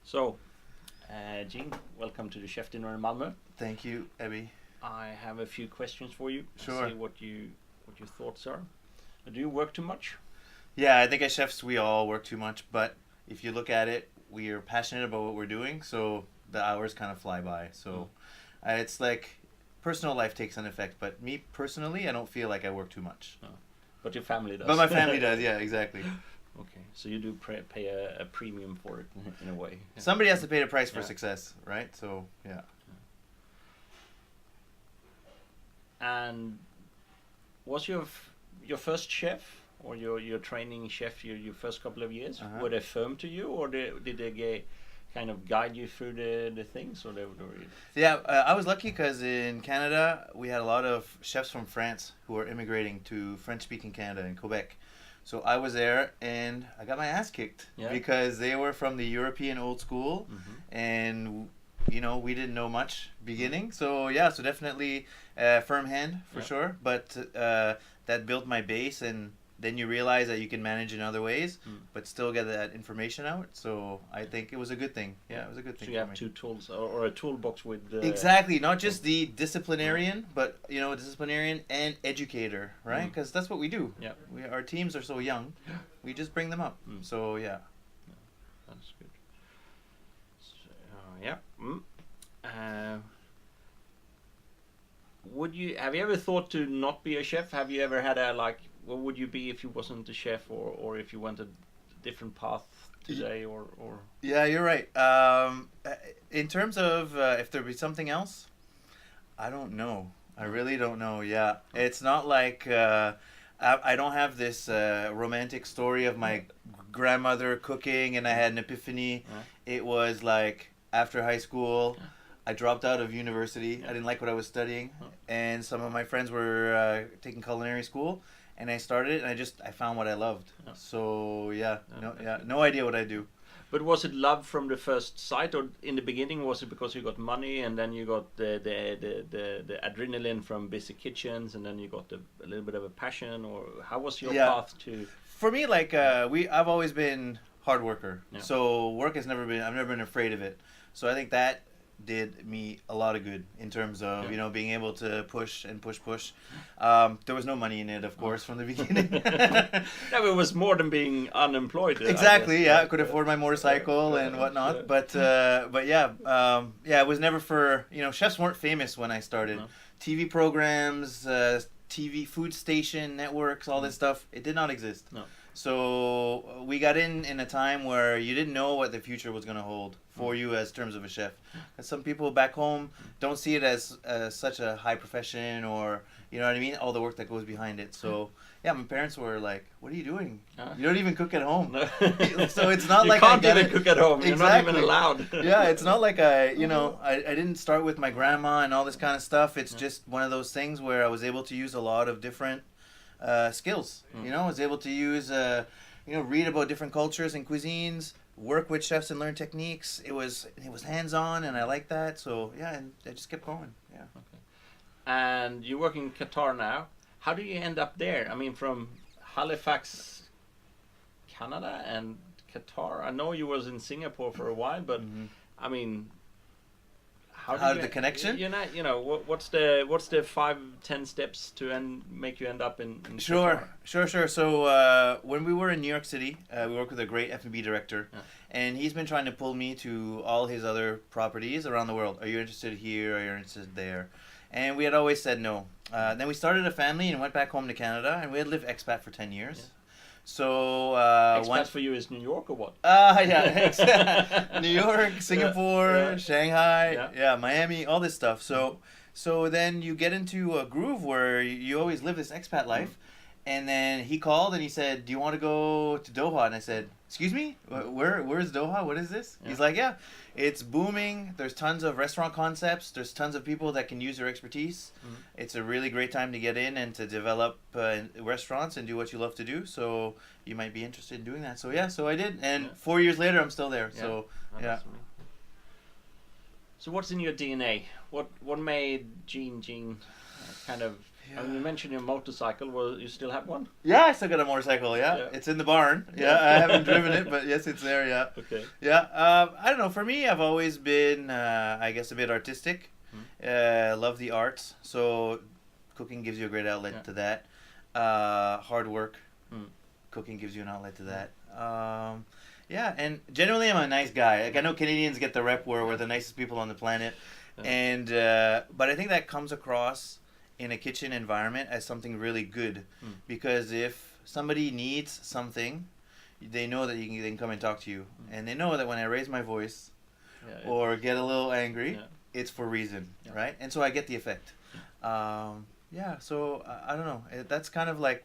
So, Gene, welcome to the Chef Dinner in Malmö. Thank you, Abby. I have a few questions for you. Sure. See what your thoughts are. Do you work too much? Yeah, I think as chefs we all work too much, but if you look at it, we are passionate about what we're doing, so the hours kind of fly by. So it's like personal life takes an effect, but me personally, I don't feel like I work too much. But your family does. But my family does, yeah, exactly. Okay, so you do pay a premium for it in a way. Yeah. Somebody has to pay the price for Yeah. success, right? So, yeah. And was your first chef or your training chef your first couple of years, Uh-huh. were they firm to you, or did they kind of guide you through the things, or they were? Yeah, I was lucky because in Canada, we had a lot of chefs from France who were immigrating to French-speaking Canada in Quebec. So I was there and I got my ass kicked because they were from the European old school, and we didn't know much beginning. So yeah, so definitely firm hand for sure. But that built my base, and then you realize that you can manage in other ways, but still get that information out. So I think it was a good thing. Yeah, it was a good thing. So you have two tools or a toolbox with exactly, not just the disciplinarian, but disciplinarian and educator, right? Because that's what we do. Yeah, Our teams are so young, we just bring them up. So yeah, that's good. So, have you ever thought to not be a chef? Have you ever had what would you be if you wasn't a chef, or if you went a different path today, or? Yeah, you're right. In terms of if there be something else, I don't know. I really don't know. Yeah, it's not like I don't have this romantic story of my grandmother cooking and I had an epiphany. It was like after high school, I dropped out of university. I didn't like what I was studying, and some of my friends were taking culinary school. And I started it, and I found what I loved. So no idea what I do. But was it love from the first sight, or in the beginning was it because you got money, and then you got the adrenaline from busy kitchens, and then you got a little bit of a passion, or how was your path to? For me, I've always been hard worker. Yeah. So work has never been. I've never been afraid of it. So I think that did me a lot of good in terms of being able to push. There was no money in it, of course, from the beginning. It was more than being unemployed. Exactly. I could afford my motorcycle and whatnot. But it was never for chefs weren't famous when I started. No. TV programs, TV food station networks, all this stuff. It did not exist. No. So we got in a time where you didn't know what the future was going to hold for you as terms of a chef. And some people back home don't see it as such a high profession, or you know what I mean, all the work that goes behind it. So yeah, my parents were like, "What are you doing? You don't even cook at home." No. So it's not you like can't I even cook at home. You're not even allowed. Yeah, it's not like I didn't start with my grandma and all this kind of stuff. It's just one of those things where I was able to use a lot of different skills. I was able to use read about different cultures and cuisines, work with chefs and learn techniques. It was hands-on, and I like that. So yeah, and I just kept going. Yeah. Okay. And you work in Qatar now. How do you end up there? I mean, from Halifax, Canada, and Qatar. I know you was in Singapore for a while, but I mean, how did the connection? What's the 5-10 steps to make you end up in Sure. Qatar? Sure. So when we were in New York City, we worked with a great F&B director, and he's been trying to pull me to all his other properties around the world. Are you interested here? Are you interested there? And we had always said no. Then we started a family and went back home to Canada, and we had lived expat for 10 years. Yeah. So expat for you is New York or what? New York, Singapore, Shanghai, Miami, all this stuff. So then you get into a groove where you always live this expat life. And then he called and he said, "Do you want to go to Doha?" And I said, "Excuse me? Where's Doha? What is this?" He's like, "Yeah, it's booming. There's tons of restaurant concepts. There's tons of people that can use your expertise. It's a really great time to get in and to develop restaurants and do what you love to do. So you might be interested in doing that." So yeah, so I did. And 4 years later, I'm still there. Yeah. So yeah. So what's in your DNA? What made Gene kind of I mean, you mentioned your motorcycle. Well, you still have one? Yeah, I still got a motorcycle. Yeah, it's in the barn. Yeah, I haven't driven it, but yes, it's there. Yeah. Okay. Yeah. I don't know. For me, I've always been, I guess, a bit artistic. Love the arts. So, cooking gives you a great outlet to that. Hard work. Cooking gives you an outlet to that. Yeah, and generally, I'm a nice guy. Like, I know Canadians get the rep where we're the nicest people on the planet, and but I think that comes across in a kitchen environment as something really good, because if somebody needs something, they know that they can come and talk to you, and they know that when I raise my voice or get a little angry, it's for reason, right? And so I get the effect. So I don't know. That's kind of like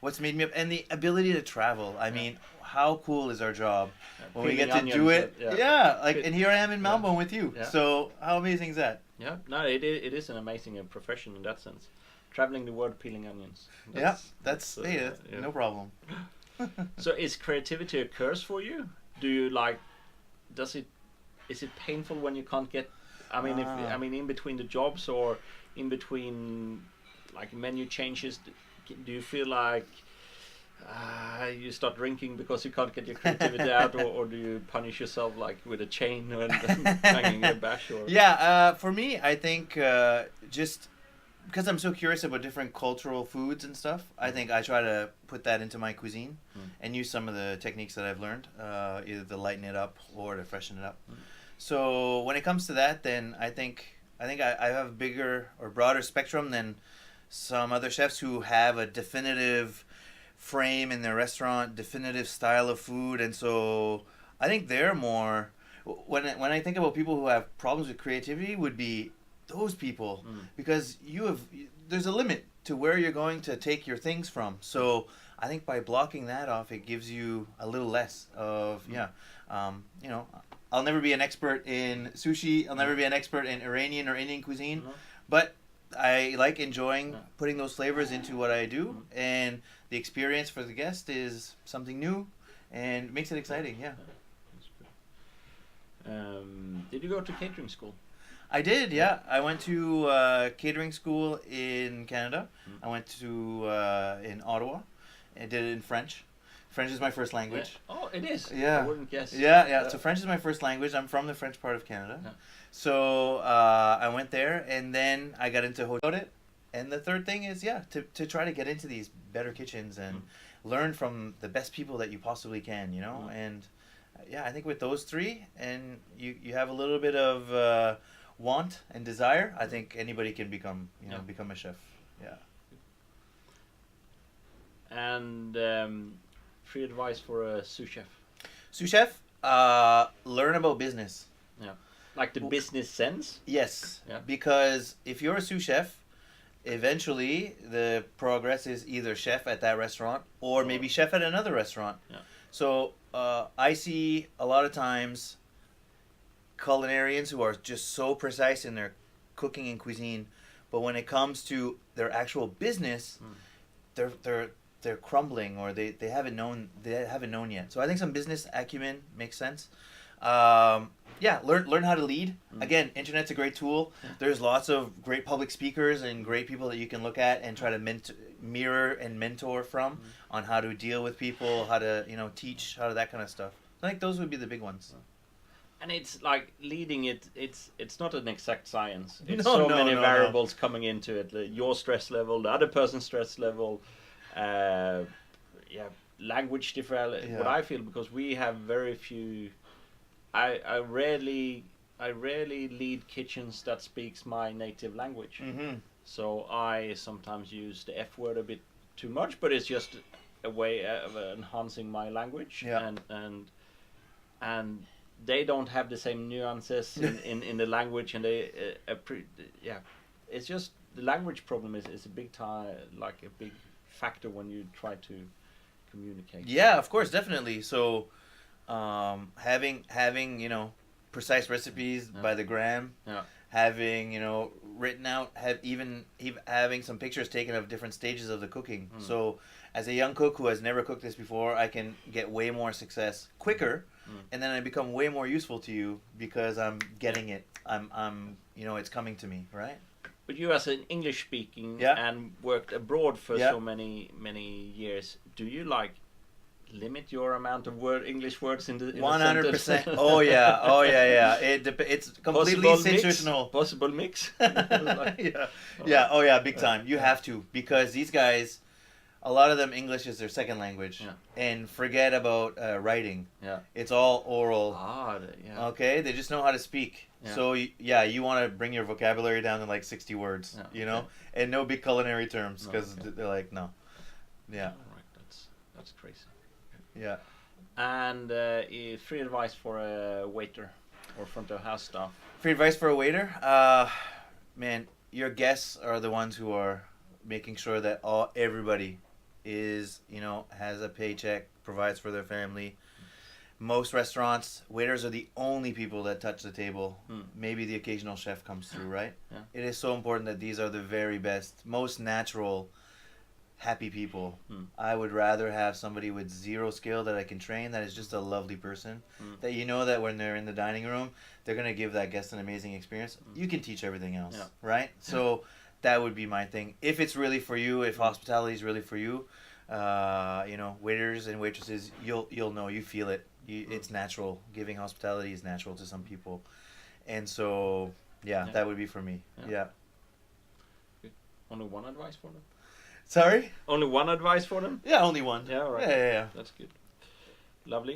what's made me up, and the ability to travel. I mean, how cool is our job when we get to do it? And here I am in Melbourne with you. So how amazing is that? Yeah, no, it is an amazing profession in that sense. Traveling the world peeling onions. That's no problem. So is creativity a curse for you? Do you is it painful when you can't get, I mean, in between the jobs or in between like menu changes, do you feel like you start drinking because you can't get your creativity out, or do you punish yourself like with a chain and hanging a bash? Or? For me, I think just because I'm so curious about different cultural foods and stuff, I think I try to put that into my cuisine and use some of the techniques that I've learned, either to lighten it up or to freshen it up. So when it comes to that, then I think I have a bigger or broader spectrum than some other chefs who have a definitive frame in their restaurant, definitive style of food, and so I think they're more, when I think about people who have problems with creativity, would be those people, because there's a limit to where you're going to take your things from. So I think by blocking that off, it gives you a little less of I'll never be an expert in sushi. I'll never be an expert in Iranian or Indian cuisine, but I like enjoying putting those flavors into what I do, and the experience for the guest is something new, and makes it exciting. Yeah. Did you go to catering school? I did. Yeah, I went to catering school in Canada. I went to in Ottawa. I did it in French. French is my first language. Oh, it is? Yeah. I wouldn't guess. Yeah. So French is my first language. I'm from the French part of Canada. Yeah. So I went there, and then I got into hotel. And the third thing is, to try to get into these better kitchens and learn from the best people that you possibly can, And I think with those three, and you have a little bit of want and desire, I think anybody can become a chef. Yeah. And free advice for a sous chef? Sous chef, learn about business. Yeah. Like the business sense? Yes. Yeah. Because if you're a sous chef, eventually the progress is either chef at that restaurant or maybe chef at another restaurant. Yeah. So I see a lot of times culinarians who are just so precise in their cooking and cuisine, but when it comes to their actual business, they're crumbling, or they haven't known yet. So I think some business acumen makes sense. Learn how to lead. Again, internet's a great tool. There's lots of great public speakers and great people that you can look at and try to mirror and mentor from on how to deal with people, how to teach, how to that kind of stuff. I think those would be the big ones. And it's like leading it's not an exact science. It's many variables coming into it. Your stress level, the other person's stress level, language difference. What I feel, because we have very few. I rarely lead kitchens that speaks my native language. So I sometimes use the F word a bit too much, but it's just a way of enhancing my language. And they don't have the same nuances in the language, and it's just the language problem is a big a big factor when you try to communicate. Yeah, of course, definitely. So having precise recipes by the gram, having written out, having some pictures taken of different stages of the cooking. So as a young cook who has never cooked this before, I can get way more success quicker. And then I become way more useful to you because I'm getting it. I'm it's coming to me, right? But you as an English speaking Yeah. and worked abroad for Yeah. so many years, do you like limit your amount of English words in the 100%. Oh yeah. Oh yeah. It's completely situational. Possible mix. Yeah. Yeah. Oh yeah. Big time. You have to, because these guys, a lot of them, English is their second language, and forget about writing. Yeah. It's all oral. Yeah. Okay, they just know how to speak. Yeah. So you want to bring your vocabulary down to like 60 words, and no big culinary terms, because they're like, no. Yeah. All right, that's crazy. Yeah. And free advice for a waiter or front of house staff. Free advice for a waiter? Man, your guests are the ones who are making sure that everybody is, has a paycheck, provides for their family. Most restaurants, waiters are the only people that touch the table. Maybe the occasional chef comes through, right? Yeah. It is so important that these are the very best, most natural, happy people. I would rather have somebody with zero skill that I can train, that is just a lovely person, that that when they're in the dining room, they're going to give that guest an amazing experience. You can teach everything else, right? So that would be my thing. If it's really for you, if hospitality is really for you, waiters and waitresses, you'll know, you feel it. It's natural. Giving hospitality is natural to some people. And so, that would be for me. Yeah. Only one advice for them? Sorry? Only one advice for them? Yeah, only one. Yeah, all right. Yeah. That's good. Lovely.